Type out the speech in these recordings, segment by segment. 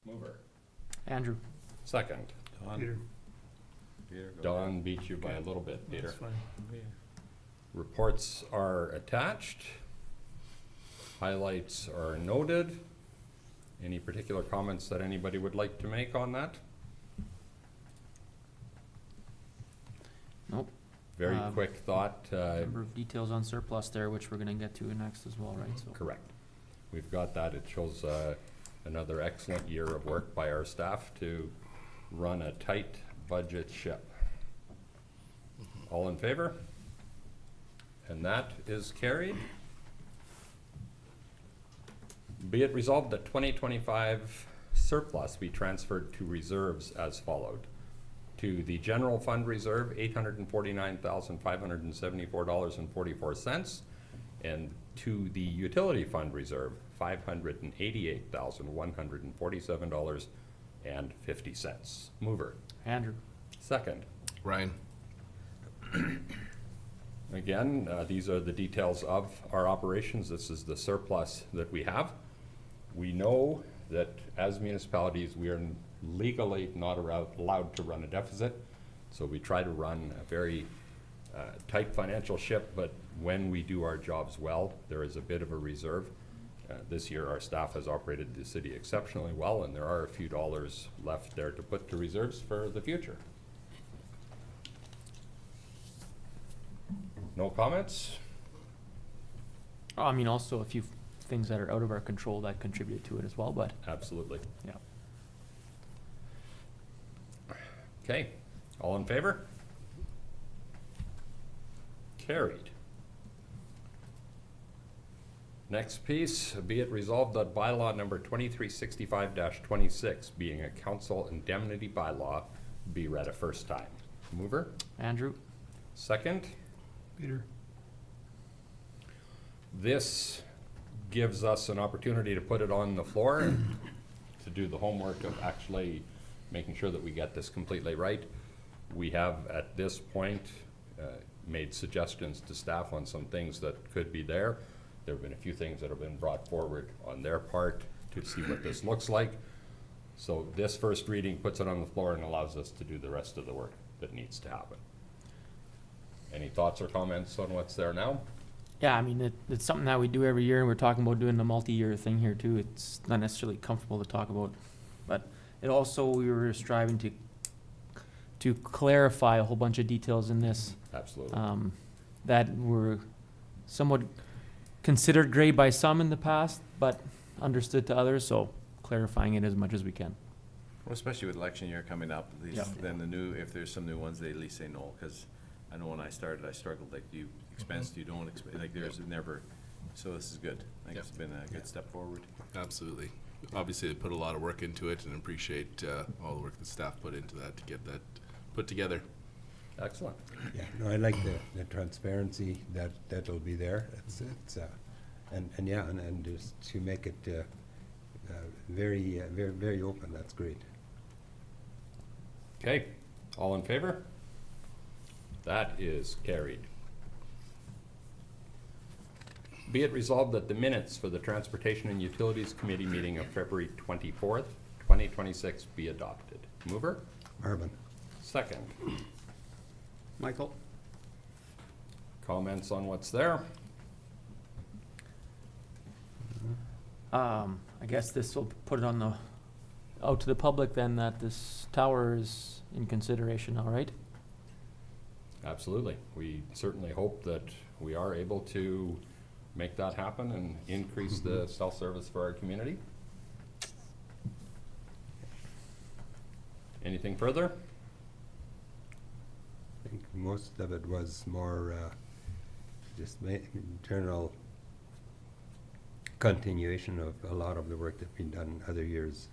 Mover. Andrew. Second. Peter. Don beat you by a little bit, Peter. That's fine. Reports are attached. Highlights are noted. Any particular comments that anybody would like to make on that? Nope. Very quick thought. Number of details on surplus there, which we're gonna get to next as well, right? So Correct. We've got that. It shows another excellent year of work by our staff to run a tight budget ship. All in favor? And that is carried. Be it resolved that 2025 surplus be transferred to reserves as followed. To the general fund reserve, $849,574.44, and to the utility fund reserve, $588,147.50. Mover. Andrew. Second. Ryan. Again, these are the details of our operations. This is the surplus that we have. We know that as municipalities, we are legally not allowed to run a deficit. So we try to run a very tight financial ship, but when we do our jobs well, there is a bit of a reserve. This year, our staff has operated the city exceptionally well, and there are a few dollars left there to put to reserves for the future. No comments? I mean, also a few things that are out of our control that contribute to it as well, but Absolutely. yeah. Okay, all in favor? Carried. Next piece, be it resolved that bylaw number 2365-26, being a council indemnity bylaw, be read a first time. Mover? Andrew. Second. Peter. This gives us an opportunity to put it on the floor and to do the homework of actually making sure that we get this completely right. We have, at this point, made suggestions to staff on some things that could be there. There have been a few things that have been brought forward on their part to see what this looks like. So this first reading puts it on the floor and allows us to do the rest of the work that needs to happen. Any thoughts or comments on what's there now? Yeah, I mean, it's something that we do every year, and we're talking about doing a multi-year thing here too. It's not necessarily comfortable to talk about, but it also, we were striving to clarify a whole bunch of details in this Absolutely. that were somewhat considered gray by some in the past, but understood to others, so clarifying it as much as we can. Well, especially with election year coming up, at least Yeah. then the new, if there's some new ones, they at least say no, because I know when I started, I struggled, like, you expense, you don't expense, like, there's never, so this is good. I think it's been a good step forward. Absolutely. Obviously, they put a lot of work into it and appreciate all the work the staff put into that to get that put together. Excellent. Yeah, no, I like the transparency that'll be there. It's and just to make it very open. That's great. Okay, all in favor? That is carried. Be it resolved that the minutes for the Transportation and Utilities Committee meeting of February 24th, 2026 be adopted. Mover? Marvin. Second. Michael. Comments on what's there? I guess this will put it on out to the public then that this tower is in consideration, all right? Absolutely. We certainly hope that we are able to make that happen and increase the cell service for our community. Anything further? I think most of it was more just general continuation of a lot of the work that's been done other years,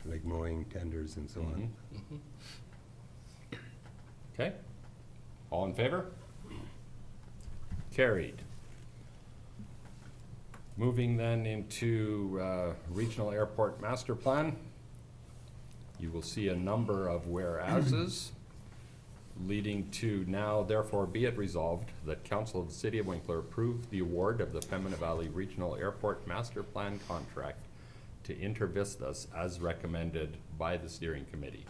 like mowing, tenders, and so on. Okay. All in favor? Carried. Moving then into Regional Airport Master Plan. You will see a number of whereases leading to now, therefore be it resolved that Council of the City of Winkler approve the award of the Pembina Valley Regional Airport Master Plan contract to intervistas as recommended by the steering committee.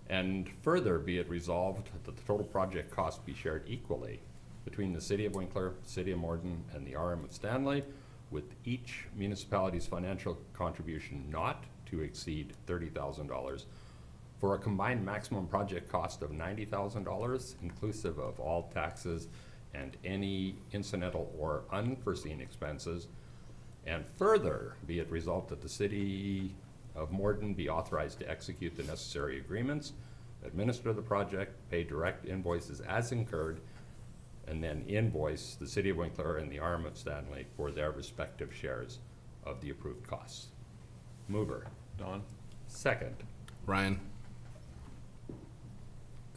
And further, be it resolved that the total project cost be shared equally between the City of Winkler, City of Morden, and the RM of Stanley, with each municipality's financial contribution not to exceed $30,000 for a combined maximum project cost of $90,000, inclusive of all taxes and any incidental or unforeseen expenses. And further, be it resolved that the City of Morden be authorized to execute the necessary agreements, administer the project, pay direct invoices as incurred, and then invoice the City of Winkler and the RM of Stanley for their respective shares of the approved costs. Mover. Don? Second. Ryan?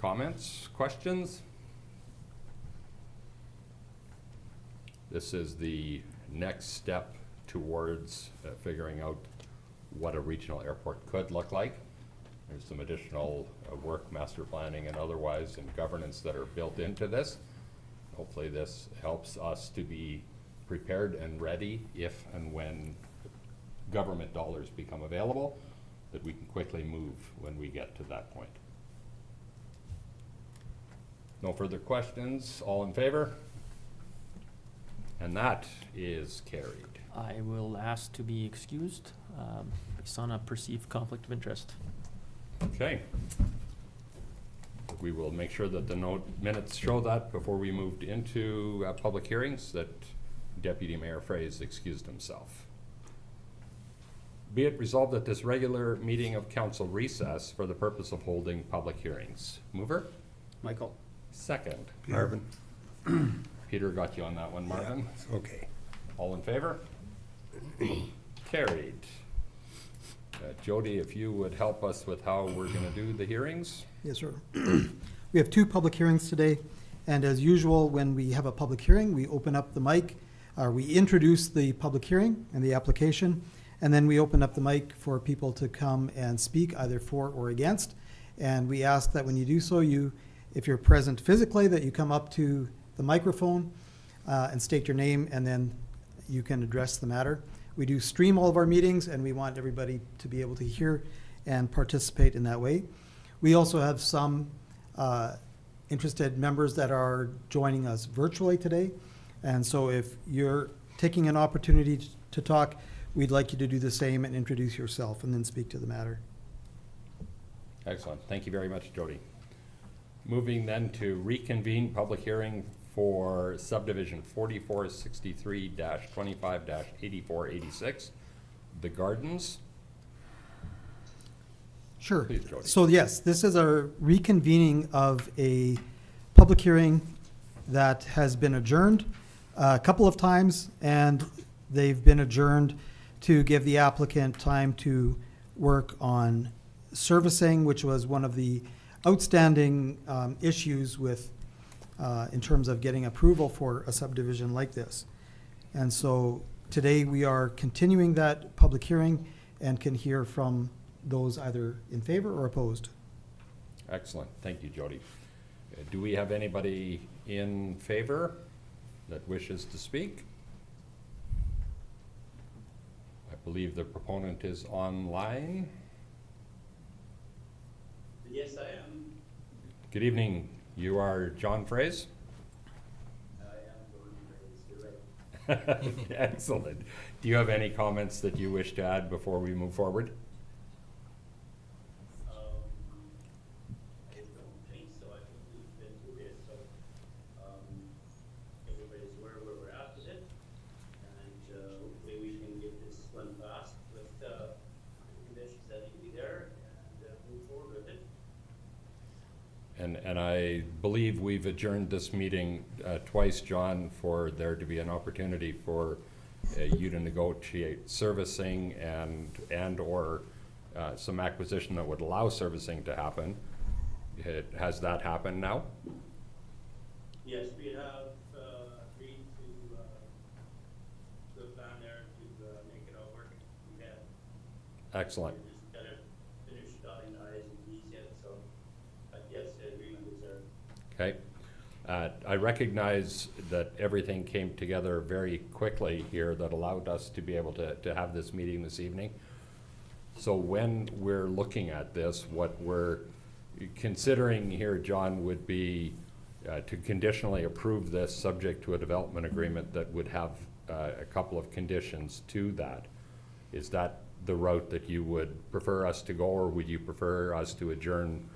Comments, questions? This is the next step towards figuring out what a regional airport could look like. There's some additional work, master planning and otherwise, and governance that are built into this. Hopefully this helps us to be prepared and ready if and when government dollars become available, that we can quickly move when we get to that point. No further questions, all in favor? And that is carried. I will ask to be excused, based on a perceived conflict of interest. Okay. We will make sure that the minutes show that before we moved into public hearings, that Deputy Mayor Fraze excused himself. Be it resolved that this regular meeting of council recess for the purpose of holding public hearings. Mover? Michael. Second. Marvin? Peter got you on that one, Marvin. Yeah, okay. All in favor? Carried. Jody, if you would help us with how we're gonna do the hearings? Yes, sir. We have two public hearings today, and as usual, when we have a public hearing, we open up the mic, we introduce the public hearing and the application, and then we open up the mic for people to come and speak either for or against. And we ask that when you do so, if you're present physically, that you come up to the microphone and state your name, and then you can address the matter. We do stream all of our meetings, and we want everybody to be able to hear and participate in that way. We also have some interested members that are joining us virtually today. And so if you're taking an opportunity to talk, we'd like you to do the same and introduce yourself and then speak to the matter. Excellent. Thank you very much, Jody. Moving then to reconvene public hearing for subdivision 4463-25-8486, The Gardens. Sure. Please, Jody. So yes, this is a reconvening of a public hearing that has been adjourned a couple of times, and they've been adjourned to give the applicant time to work on servicing, which was one of the outstanding issues with in terms of getting approval for a subdivision like this. And so today we are continuing that public hearing and can hear from those either in favor or opposed. Excellent. Thank you, Jody. Do we have anybody in favor that wishes to speak? I believe the proponent is online. Yes, I am. Good evening. You are John Fraze? I am Gordon Graves, you're right. Excellent. Do you have any comments that you wish to add before we move forward? I don't think so. I think we've been through this, so everybody's aware where we're at with it. And hopefully we can get this one passed with the conditions that need to be there and move forward with it. And I believe we've adjourned this meeting twice, John, for there to be an opportunity for you to negotiate servicing and/or some acquisition that would allow servicing to happen. Has that happened now? Yes, we have agreed to the plan there to make it all work. We have. Excellent. We just gotta finish dotting the i's and t's yet, so, but yes, the agreement is there. Okay. I recognize that everything came together very quickly here that allowed us to be able to have this meeting this evening. So when we're looking at this, what we're considering here, John, would be to conditionally approve this subject to a development agreement that would have a couple of conditions to that. Is that the route that you would prefer us to go, or would you prefer us to adjourn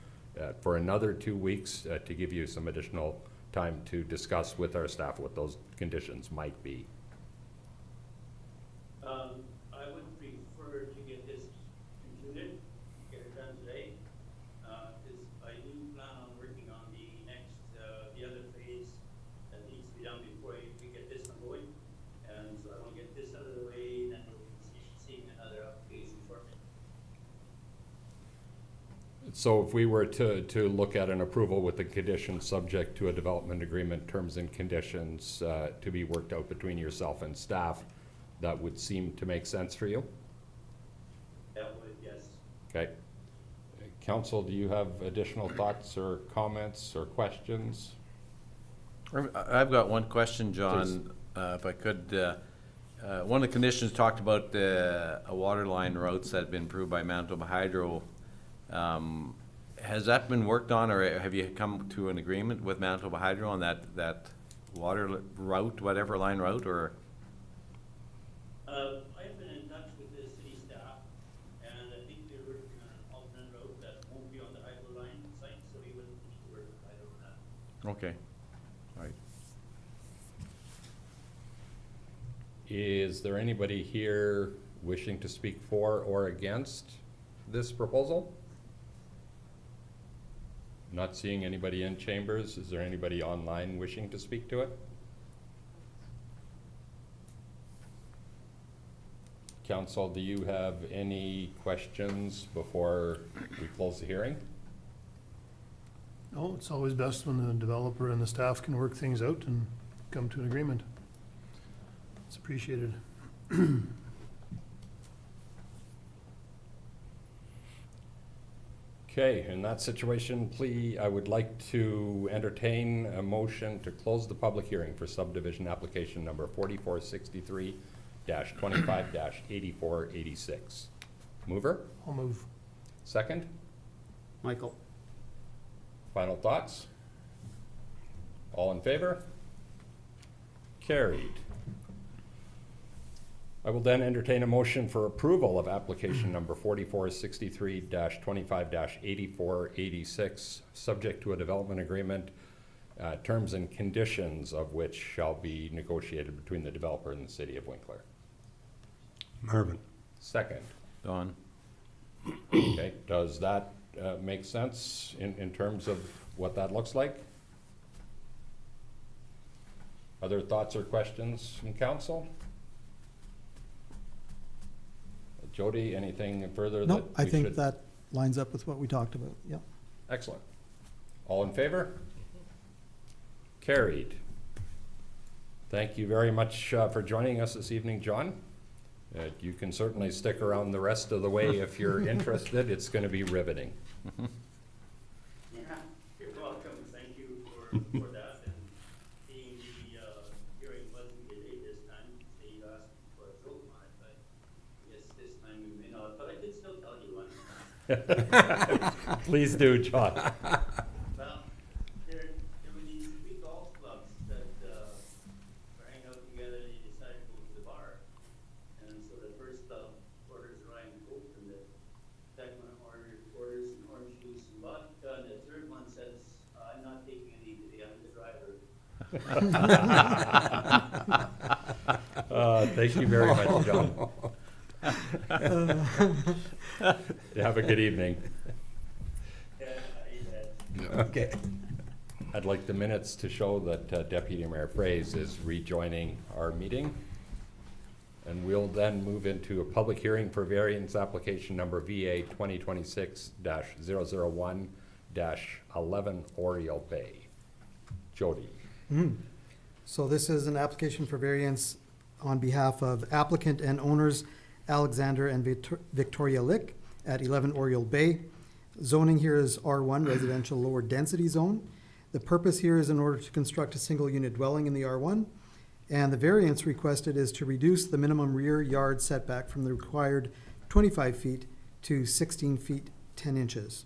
for another 2 weeks to give you some additional time to discuss with our staff what those conditions might be? I would prefer to get this concluded, get it done today, because I do plan on working on the next, the other phase that needs to be done before we get this one going. And so I want to get this out of the way, then we'll be seeing another application shortly. So if we were to look at an approval with the conditions subject to a development agreement, terms and conditions to be worked out between yourself and staff, that would seem to make sense for you? That would, yes. Okay. Council, do you have additional thoughts or comments or questions? I've got one question, John, if I could. One of the conditions talked about a water line routes that have been approved by Manitoba Hydro. Has that been worked on, or have you come to an agreement with Manitoba Hydro on that water route, whatever line route, or? I've been in touch with the city staff, and I think they're working on an alternate route that won't be on the hydro line site, so we wouldn't need to work with hydro on that. Okay, all right. Is there anybody here wishing to speak for or against this proposal? Not seeing anybody in chambers. Is there anybody online wishing to speak to it? Council, do you have any questions before we close the hearing? No, it's always best when the developer and the staff can work things out and come to an agreement. It's appreciated. Okay, in that situation, please, I would like to entertain a motion to close the public hearing for subdivision application number 4463-25-8486. Mover? I'll move. Second? Michael. Final thoughts? All in favor? Carried. I will then entertain a motion for approval of application number 4463-25-8486, subject to a development agreement, terms and conditions of which shall be negotiated between the developer and the city of Winkler. Marvin. Second. Don? Okay, does that make sense in terms of what that looks like? Other thoughts or questions from council? Jody, anything further that No, I we think should- that lines up with what we talked about, yeah. Excellent. All in favor? Carried. Thank you very much for joining us this evening, John. You can certainly stick around the rest of the way if you're interested. It's going to be riveting. Yeah, you're welcome. Thank you for that. And being the hearing wasn't delayed this time, they asked for a vote on it, but I guess this time we may not. But I could still tell you one. Please do, John. Well, there were these three golf clubs that were hanging out together. They decided to go to the bar, and so the first club orders Ryan Coke, and the second one orders some orange juice and vodka, and the third one says, "I'm not taking any today. I'm the driver." Thank you very much, John. Have a good evening. Okay. I'd like the minutes to show that Deputy Mayor Fraze is rejoining our meeting. And we'll then move into a public hearing for variance application number VA 2026-001-11 Oriole Bay. Jody. So this is an application for variance on behalf of applicant and owners Alexander and Victoria Lick at 11 Oriole Bay. Zoning here is R1 residential lower density zone. The purpose here is in order to construct a single-unit dwelling in the R1, and the variance requested is to reduce the minimum rear yard setback from the required 25 feet to 16 feet 10 inches.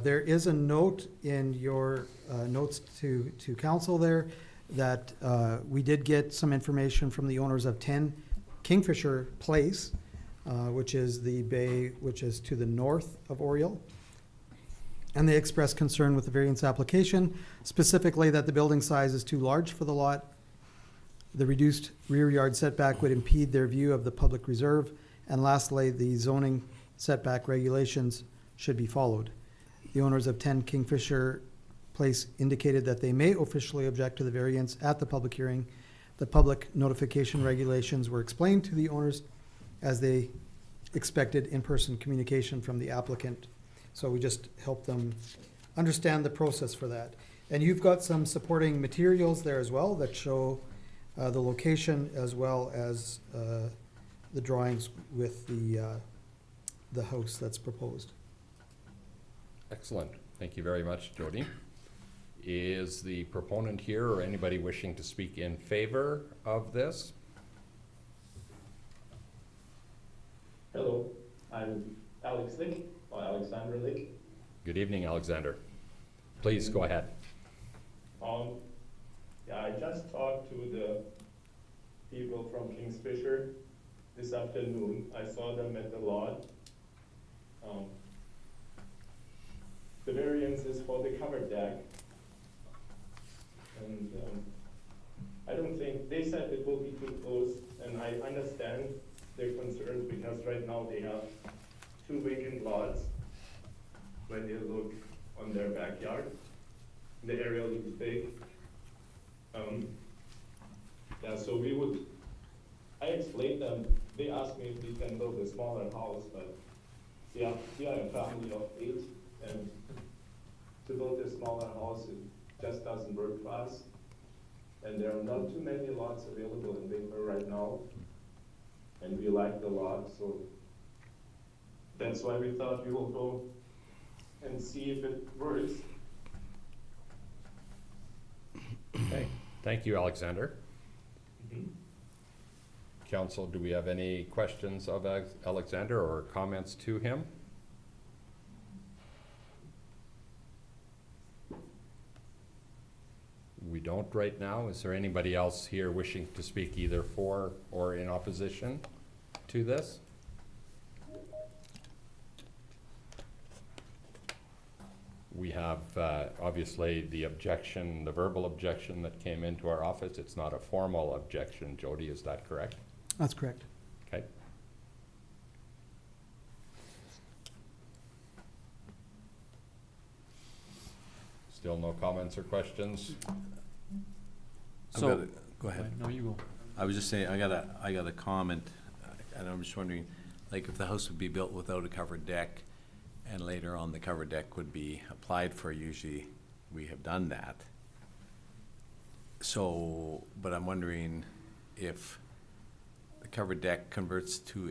There is a note in your notes to council there that we did get some information from the owners of 10 Kingfisher Place, which is the bay, which is to the north of Oriole. And they expressed concern with the variance application, specifically that the building size is too large for the lot. The reduced rear yard setback would impede their view of the public reserve. And lastly, the zoning setback regulations should be followed. The owners of 10 Kingfisher Place indicated that they may officially object to the variance at the public hearing. The public notification regulations were explained to the owners as they expected in-person communication from the applicant. So we just help them understand the process for that. And you've got some supporting materials there as well that show the location as well as the drawings with the house that's proposed. Excellent. Thank you very much, Jody. Is the proponent here or anybody wishing to speak in favor of this? Hello, I'm Alex Lick, or Alexander Lick. Good evening, Alexander. Please go ahead. Yeah, I just talked to the people from Kingfisher this afternoon. I saw them at the lot. The variance is for the covered deck. And I don't think, they said it will be too close, and I understand their concerns because right now they have 2 vacant lots when you look on their backyard. The area looks big. Yeah, so I explained them, they asked me if we can build a smaller house, but yeah, we are a family of 8, and to build a smaller house, it just doesn't work for us. And there are not too many lots available in Winkler right now. And we like the lot, so that's why we thought we will go and see if it works. Okay. Thank you, Alexander. Mhm. Council, do we have any questions of Alexander or comments to him? We don't right now. Is there anybody else here wishing to speak either for or in opposition to this? We have obviously the objection, the verbal objection that came into our office. It's not a formal objection. Jody, is that correct? That's correct. Okay. Still no comments or questions? So, Go ahead. No, you go. I was just saying, I got a comment, and I'm just wondering, like, if the house would be built without a covered deck, and later on the covered deck would be applied for, usually we have done that. So, but I'm wondering if the covered deck converts to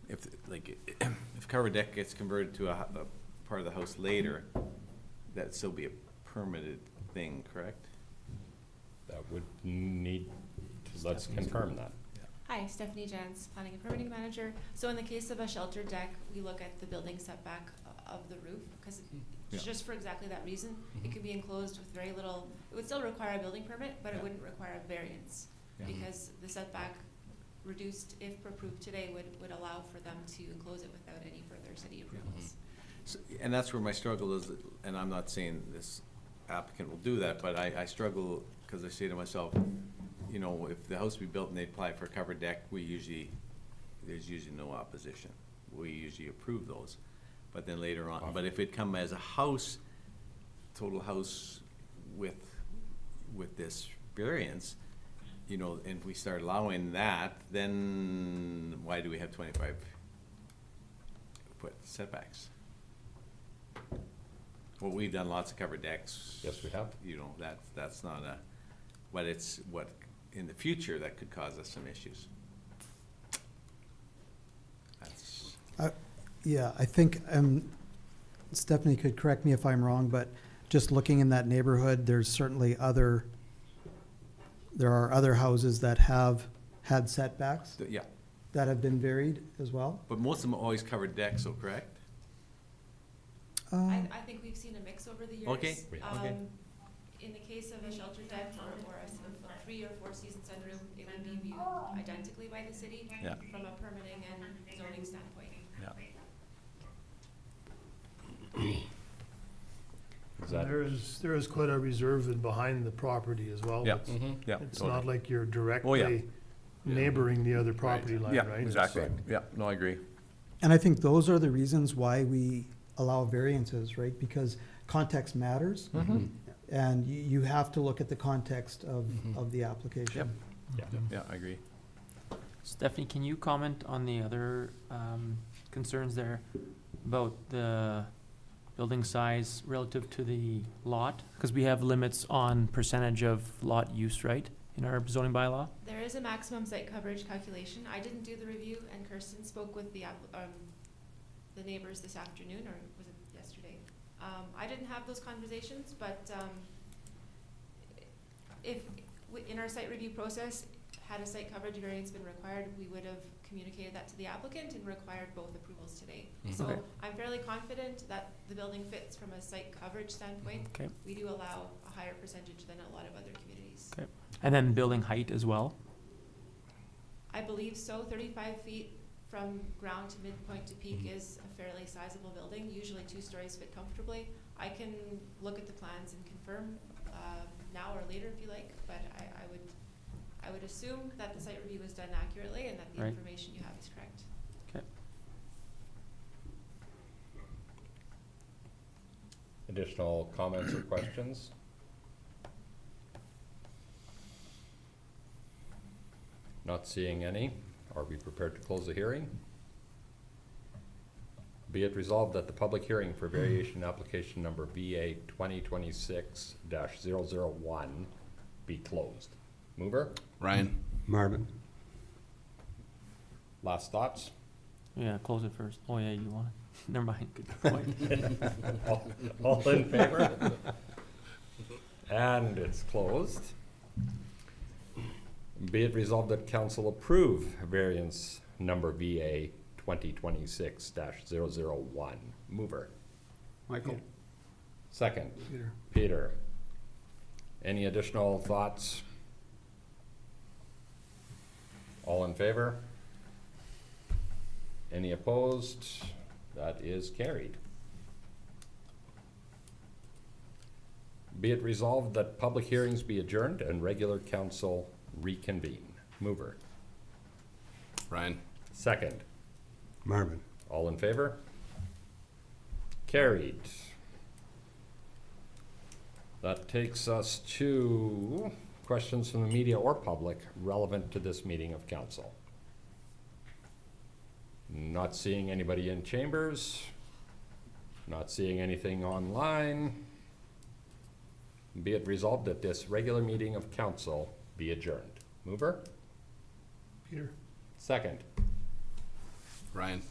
if covered deck gets converted to a part of the house later, that'd still be a permitted thing, correct? That would need, let's confirm that. Hi, Stephanie Jans, Planning and Permitting Manager. So in the case of a shelter deck, we look at the building setback of the roof, because Yeah. just for exactly that reason, it could be enclosed with very little, it would still require a building permit, but it Yeah. wouldn't require a variance, Yeah. because the setback reduced, if approved today, would allow for them to enclose it without any further city approvals. So, and that's where my struggle is, and I'm not saying this applicant will do that, but I struggle, because I say to myself, you know, if the house be built and they apply for a covered deck, there's usually no opposition. We usually approve those. But then later on, but if it come as a house, total house with this variance, you know, and if we start allowing that, then why do we have 25-foot setbacks? Well, we've done lots of covered decks. Yes, we have. You know, that's not what in the future, that could cause us some issues. That's, Yeah, I think, Stephanie could correct me if I'm wrong, but just looking in that neighborhood, there are other houses that have had setbacks Yeah, that have been varied as well. but most of them are always covered decks, so correct? I think we've seen a mix over the years. Okay, okay. In the case of a shelter deck or a 3 or 4 season sunroom, it would be viewed identically by the city Yeah. from a permitting and zoning standpoint. Yeah. Is that, There is quite a reserve in behind the property as well. Yeah. It's- Mhm. Yeah. It's not like you're Oh, yeah. directly neighboring the other property line, Yeah, right? exactly. Yeah, no, I agree. And I think those are the reasons why we allow variances, right? Because context matters. And you have to look at the context of the application. yeah. Yeah, I agree. Stephanie, can you comment on the other concerns there about the building size relative to the lot? Because we have limits on percentage of lot use, right, in our zoning bylaw? There is a maximum site coverage calculation. I didn't do the review, and Kirsten spoke with the neighbors this afternoon, or was it yesterday? I didn't have those conversations, but if, in our site review process, had a site coverage variance been required, we would have communicated that to the applicant and required both approvals today. So Okay. I'm fairly confident that the building fits from a site coverage standpoint. Okay. We do allow a higher percentage than a lot of other communities. Okay. And then building height as well? I believe so. 35 feet from ground to midpoint to peak is a fairly sizable building. Usually 2 stories fit comfortably. I can look at the plans and confirm now or later if you like, but I would assume that the site review was done accurately and that the Right. information you have is correct. Okay. Additional comments or questions? Not seeing any. Are we prepared to close the hearing? Be it resolved that the public hearing for variation application number BA 2026-001 be closed. Mover, Ryan? Marvin? last thoughts? Yeah, close it first. Oh, yeah, you want it. Never mind, good point. All in favor? And it's closed. Be it resolved that council approve variance number VA 2026-001. Mover. Michael? Second, Peter? Peter. Any additional thoughts? All in favor? Any opposed? That is carried. Be it resolved that public hearings be adjourned and regular council reconvene. Mover. Ryan? Second. Marvin? All in favor? Carried. That takes us to questions from the media or public relevant to this meeting of council. Not seeing anybody in chambers. Not seeing anything online. Be it resolved that this regular meeting of council be adjourned. Mover? Peter? Second. Ryan?